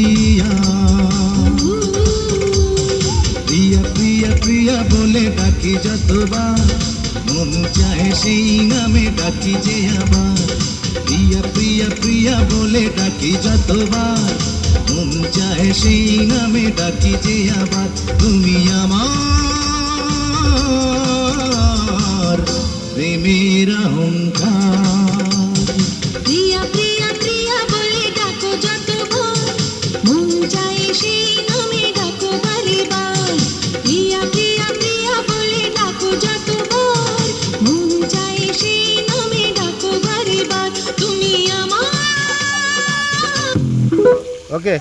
প্রিয়া প্রিয়া প্রিয়া প্রিয়া বলে ডাকি যতবার মন চাহে সেই নামে ডাকি যে আবার প্রিয়া প্রিয়া প্রিয়া বলে ডাকি যতবার মন চাহে সেই নামে ডাকি যে আবার তুমি আমার প্রেমের অহংকার প্রিয়া প্রিয়া প্রিয়া বলে ডাকো যতবার মন চায় সেই নামে ডাকো বারেবার প্রিয়া প্রিয়া প্রিয়া বলে ডাকো যতবার মন চায় সেই নামে ডাকো বারেবার তুমি আমার ওকে